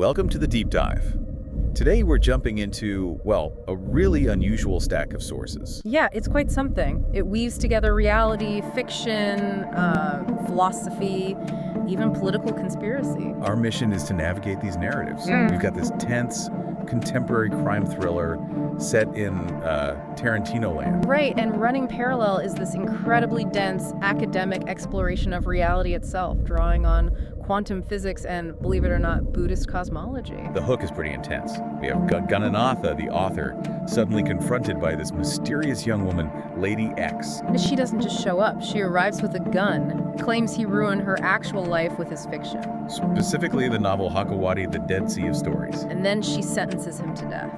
welcome to the deep dive. Today we're jumping into, well, a really unusual stack of sources. Yeah, it's quite something. It weaves together reality, fiction, philosophy, even political conspiracy. Our mission is to navigate these narratives. We've got this tense, contemporary crime thriller set in Tarantino-Land. Right, and running parallel is this incredibly dense academic exploration of reality itself, drawing on quantum physics and, believe it or not, Buddhist cosmology. The hook is pretty intense. We have Gananatha, the author, suddenly confronted by this mysterious young woman, Lady X. She doesn't just show up. She arrives with a gun, claims he ruined her actual life with his fiction. Specifically the novel Hakawati, The Dead Sea of Stories. And then she sentences him to death.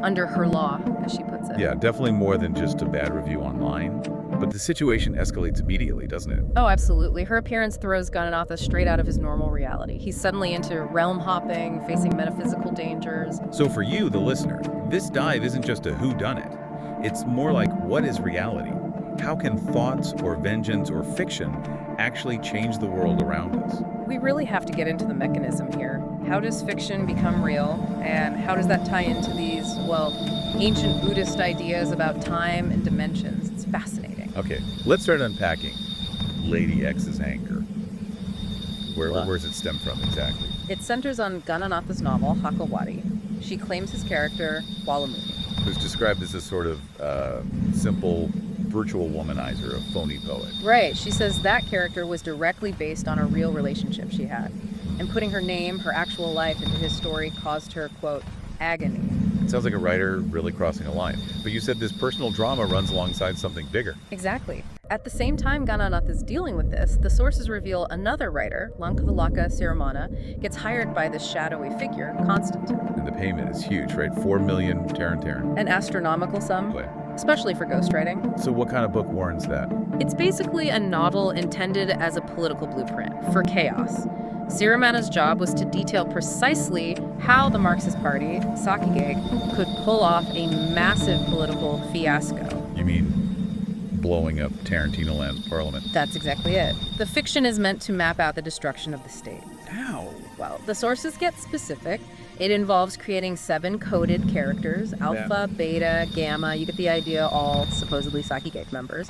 Under her law, as she puts it. Yeah, definitely more than just a bad review online. But the situation escalates immediately, doesn't it? Oh, absolutely. Her appearance throws Gananatha straight out of his normal reality. He's suddenly into realm hopping, facing metaphysical dangers. So for you, the listener, this dive isn't just a whodunit. It's more like, what is reality? How can thoughts or vengeance or fiction actually change the world around us? We really have to get into the mechanism here. How does fiction become real? And how does that tie into these, well, ancient Buddhist ideas about time and dimensions? It's fascinating. Okay, let's start unpacking Lady X's anger. Where's it stem from exactly? It centers on Gananatha's novel, Hakawati. She claims his character, Walamuni. Who's described as a sort of simple virtual womanizer, a phony poet. Right, she says that character was directly based on a real relationship she had. And putting her name, her actual life into his story caused her, quote, agony. It sounds like a writer really crossing a line. But you said this personal drama runs alongside something bigger. Exactly. At the same time Gananatha is dealing with this, the sources reveal another writer, Lankavalaka Siramana, gets hired by this shadowy figure, Constantine. And the payment is huge, right? 4 million Taran. An astronomical sum, especially for ghostwriting. So what kind of book warrants that? It's basically a novel intended as a political blueprint for chaos. Siramana's job was to detail precisely how the Marxist Party, Sakigake, could pull off a massive political fiasco. You mean blowing up Tarantino-Land's parliament? That's exactly it. The fiction is meant to map out the destruction of the state. How? Well, the sources get specific. It involves creating 7 coded characters, alpha, beta, gamma, you get the idea, all supposedly Sakigake members.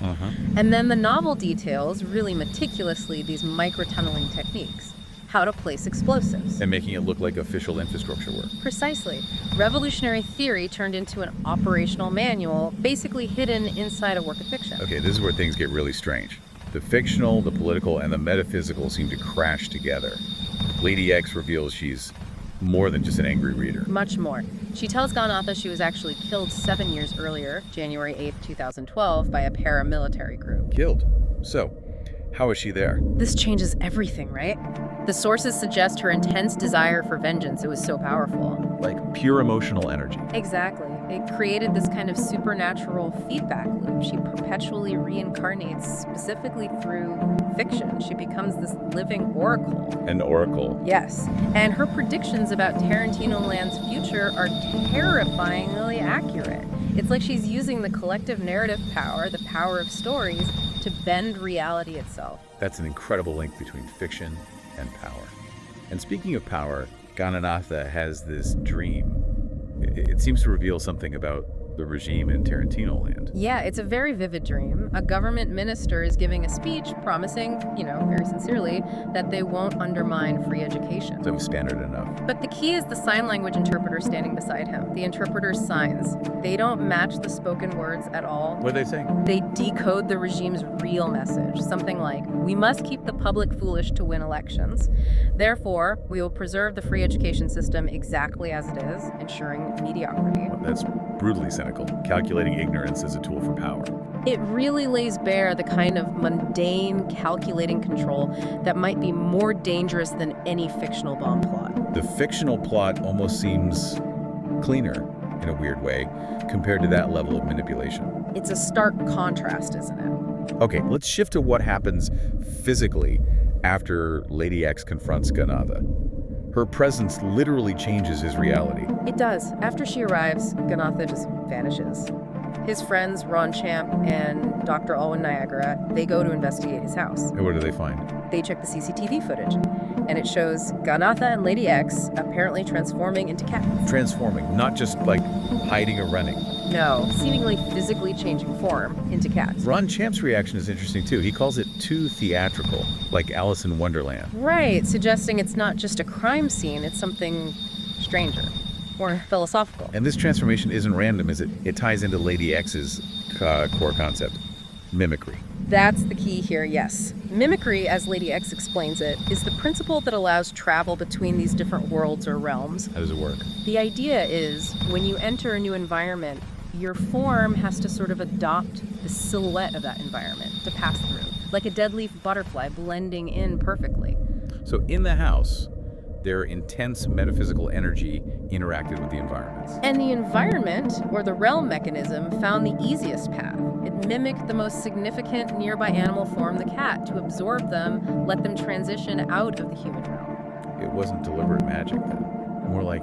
And then the novel details, really meticulously, these micro-tunneling techniques. How to place explosives. And making it look like official infrastructure work. Precisely. Revolutionary theory turned into an operational manual, basically hidden inside a work of fiction. Okay, this is where things get really strange. The fictional, the political, and the metaphysical seem to crash together. Lady X reveals she's more than just an angry reader. Much more. She tells Gananatha she was actually killed 7 years earlier, January 8th, 2012, by a paramilitary group. Killed? So, how is she there? This changes everything, right? The sources suggest her intense desire for vengeance. It was so powerful. Like pure emotional energy. Exactly. It created this kind of supernatural feedback loop. She perpetually reincarnates, specifically through fiction. She becomes this living oracle. An oracle. Yes. And her predictions about Tarantino-Land's future are terrifyingly accurate. It's like she's using the collective narrative power, the power of stories, to bend reality itself. That's an incredible link between fiction and power. And speaking of power, Gananatha has this dream. It seems to reveal something about the regime in Tarantino-Land. Yeah, it's a very vivid dream. A government minister is giving a speech promising, very sincerely, that they won't undermine free education. So standard enough. But the key is the sign language interpreter standing beside him. The interpreter's signs. They don't match the spoken words at all. What are they saying? They decode the regime's real message. Something like, we must keep the public foolish to win elections. Therefore, we will preserve the free education system exactly as it is, ensuring mediocrity. Well, that's brutally cynical, calculating ignorance as a tool for power. It really lays bare the kind of mundane, calculating control that might be more dangerous than any fictional bomb plot. The fictional plot almost seems cleaner, in a weird way, compared to that level of manipulation. It's a stark contrast, isn't it? Okay, let's shift to what happens physically after Lady X confronts Gananatha. Her presence literally changes his reality. It does. After she arrives, Gananatha just vanishes. His friends, Ron Champ and Dr. Alwyn Niagara, they go to investigate his house. And what do they find? They check the CCTV footage, and it shows Gananatha and Lady X apparently transforming into cats. Transforming, not just like hiding or running. No, seemingly physically changing form into cats. Ron Champ's reaction is interesting too. He calls it too theatrical, like Alice in Wonderland. Right, suggesting it's not just a crime scene, it's something stranger, more philosophical. And this transformation isn't random, is it? It ties into Lady X's core concept, mimicry. That's the key here, yes. Mimicry, as Lady X explains it, is the principle that allows travel between these different worlds or realms. How does it work? The idea is when you enter a new environment, your form has to sort of adopt the silhouette of that environment to pass through, like a dead leaf butterfly blending in perfectly. So in the house, their intense metaphysical energy interacted with the environments. And the environment, or the realm mechanism, found the easiest path. It mimicked the most significant nearby animal form, the cat, to absorb them, let them transition out of the human realm. It wasn't deliberate magic then, more like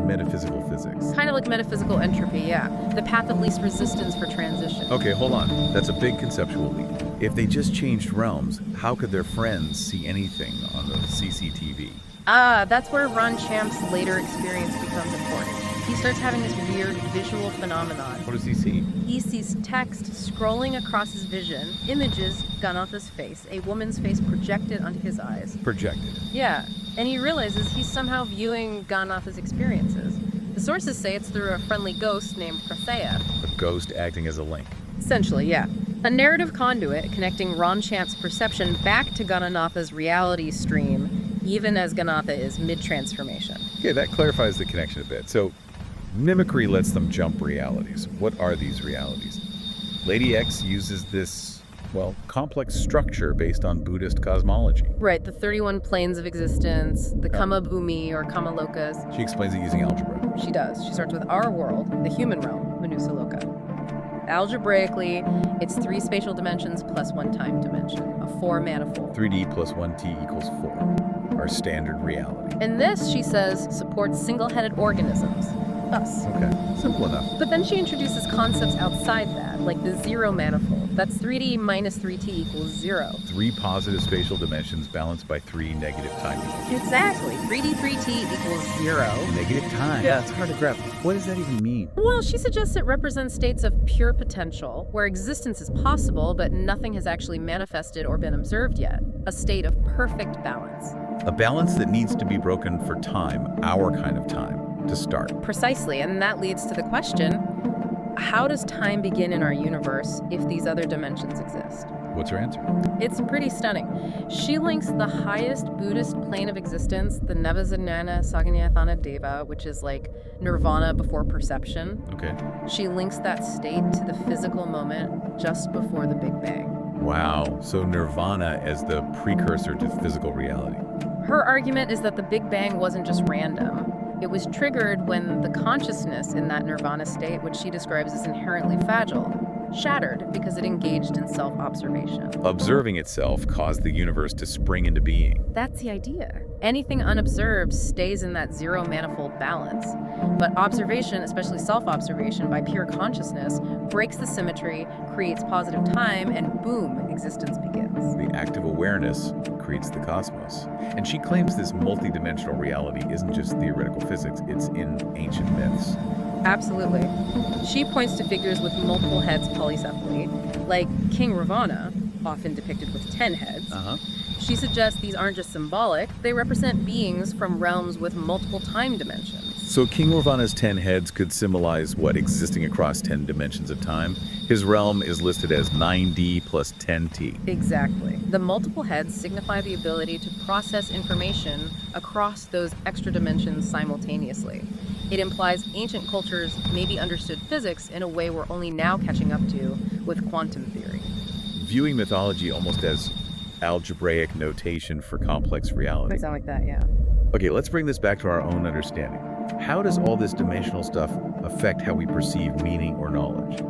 metaphysical physics. Kind of like metaphysical entropy, yeah. The path of least resistance for transition. Okay, hold on. That's a big conceptual leap. If they just changed realms, how could their friends see anything on the CCTV? That's where Ron Champ's later experience becomes important. He starts having this weird visual phenomenon. What does he see? He sees text scrolling across his vision, images Gananatha's face, a woman's face projected onto his eyes. Projected. Yeah, and he realizes he's somehow viewing Gananatha's experiences. The sources say it's through a friendly ghost named Prathaya. A ghost acting as a link. Essentially, yeah. A narrative conduit connecting Ron Champ's perception back to Gananatha's reality stream, even as Gananatha is mid-transformation. Okay, that clarifies the connection a bit. So, mimicry lets them jump realities. What are these realities? Lady X uses this, complex structure based on Buddhist cosmology. Right, the 31 planes of existence, the Kama Bhumi or Kama Lokas. She explains it using algebra. She does. She starts with our world, the human realm, Manusa Loka. Algebraically, it's 3 spatial dimensions plus 1 time dimension, a 4 manifold. 3D plus 1t equals 4, our standard reality. And this, she says, supports single-headed organisms. Us. Okay, simple enough. But then she introduces concepts outside that, like the zero manifold. That's 3D minus 3t equals 0. 3 positive spatial dimensions balanced by 3 negative time dimensions. Exactly. 3D 3t equals 0. Negative time? Yeah. It's hard to grab. What does that even mean? Well, she suggests it represents states of pure potential, where existence is possible, but nothing has actually manifested or been observed yet. A state of perfect balance. A balance that needs to be broken for time, our kind of time, to start. Precisely, and that leads to the question, how does time begin in our universe if these other dimensions exist? What's her answer? It's pretty stunning. She links the highest Buddhist plane of existence, the Navazanana Saganyathana Deva, which is like nirvana before perception. Okay. She links that state to the physical moment just before the Big Bang. Wow, so nirvana as the precursor to physical reality. Her argument is that the Big Bang wasn't just random. It was triggered when the consciousness in that nirvana state, which she describes as inherently fragile, shattered because it engaged in self-observation. Observing itself caused the universe to spring into being. That's the idea. Anything unobserved stays in that zero manifold balance. But observation, especially self-observation by pure consciousness, breaks the symmetry, creates positive time, and boom, existence begins. The active awareness creates the cosmos. And she claims this multidimensional reality isn't just theoretical physics, it's in ancient myths. Absolutely. She points to figures with multiple heads polycephaly, like King Ravana, often depicted with 10 heads. She suggests these aren't just symbolic, they represent beings from realms with multiple time dimensions. So King Ravana's 10 heads could symbolize what, existing across 10 dimensions of time? His realm is listed as 9D plus 10T. Exactly. The multiple heads signify the ability to process information across those extra dimensions simultaneously. It implies ancient cultures maybe understood physics in a way we're only now catching up to with quantum theory. Viewing mythology almost as algebraic notation for complex reality. Might sound like that, yeah. Okay, let's bring this back to our own understanding. How does all this dimensional stuff affect how we perceive meaning or knowledge?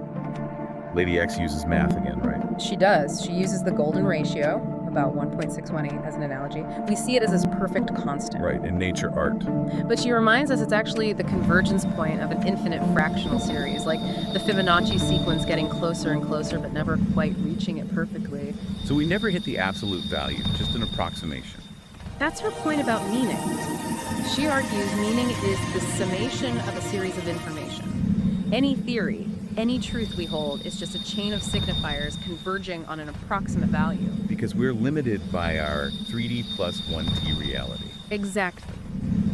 Lady X uses math again, right? She does. She uses the golden ratio, about 1.618 as an analogy, we see it as this perfect constant. Right, in nature art. But she reminds us it's actually the convergence point of an infinite fractional series, like the Fibonacci sequence getting closer and closer but never quite reaching it perfectly. So we never hit the absolute value, just an approximation. That's her point about meaning. She argues meaning is the summation of a series of information. Any theory, any truth we hold is just a chain of signifiers converging on an approximate value. Because we're limited by our 3D plus 1T reality. Exactly.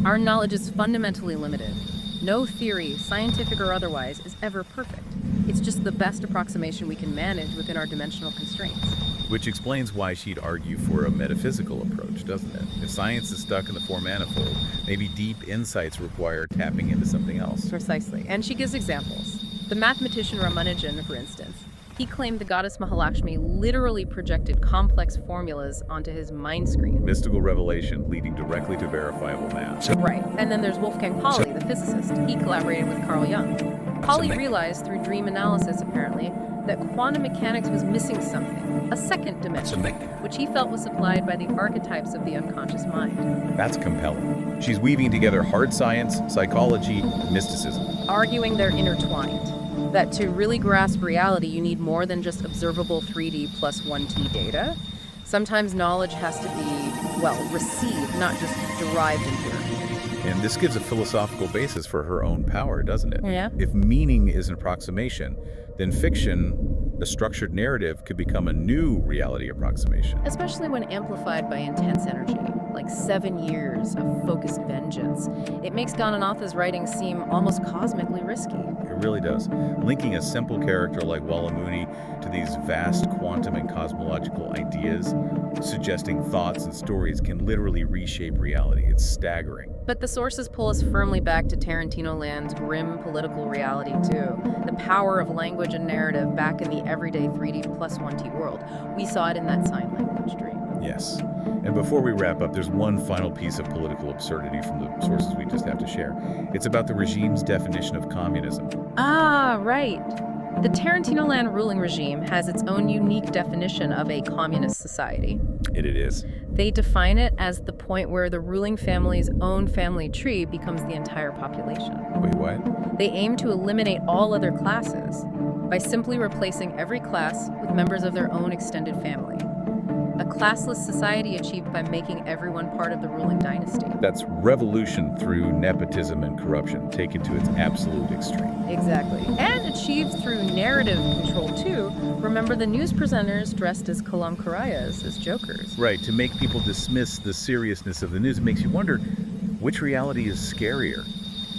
Our knowledge is fundamentally limited. No theory, scientific or otherwise, is ever perfect. It's just the best approximation we can manage within our dimensional constraints. Which explains why she'd argue for a metaphysical approach, doesn't it? If science is stuck in the four manifold, maybe deep insights require tapping into something else. Precisely. And she gives examples. The mathematician Ramanujan, for instance, he claimed the goddess Mahalakshmi literally projected complex formulas onto his mind screen. Mystical revelation leading directly to verifiable math. Right. And then there's Wolfgang Pauli, the physicist. He collaborated with Carl Jung. Pauli realized through dream analysis, apparently, that quantum mechanics was missing something, a second dimension, which he felt was supplied by the archetypes of the unconscious mind. That's compelling. She's weaving together hard science, psychology, and mysticism. Arguing they're intertwined. That to really grasp reality, you need more than just observable 3D plus 1T data. Sometimes knowledge has to be, well, received, not just derived in here. And this gives a philosophical basis for her own power, doesn't it? Yeah. If meaning is an approximation, then fiction, a structured narrative, could become a new reality approximation. Especially when amplified by intense energy, like 7 years of focused vengeance. It makes Gananatha's writing seem almost cosmically risky. It really does. Linking a simple character like Walamuni to these vast quantum and cosmological ideas, suggesting thoughts and stories can literally reshape reality. It's staggering. But the sources pull us firmly back to Tarantino-Land's grim political reality, too. The power of language and narrative back in the everyday 3D plus 1T world. We saw it in that sign language dream. Yes. And before we wrap up, there's one final piece of political absurdity from the sources we just have to share. It's about the regime's definition of communism. Ah, right. The Tarantino-Land ruling regime has its own unique definition of a communist society. It is. They define it as the point where the ruling family's own family tree becomes the entire population. Wait, what? They aim to eliminate all other classes by simply replacing every class with members of their own extended family. A classless society achieved by making everyone part of the ruling dynasty. That's revolution through nepotism and corruption, taken to its absolute extreme. Exactly. And achieved through narrative control, too. Remember the news presenters dressed as kalamkarayas, as jokers. Right, to make people dismiss the seriousness of the news. It makes you wonder, which reality is scarier?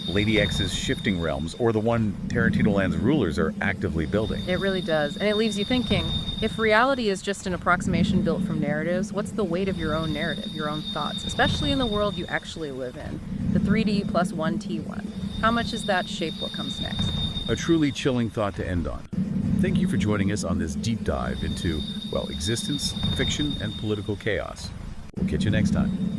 Lady X's shifting realms, or the one Tarantino-Land's rulers are actively building? It really does. And it leaves you thinking, if reality is just an approximation built from narratives, what's the weight of your own narrative, your own thoughts, especially in the world you actually live in, the 3D plus 1T one? How much does that shape what comes next? A truly chilling thought to end on. Thank you for joining us on this deep dive into, well, existence, fiction, and political chaos. We'll catch you next time.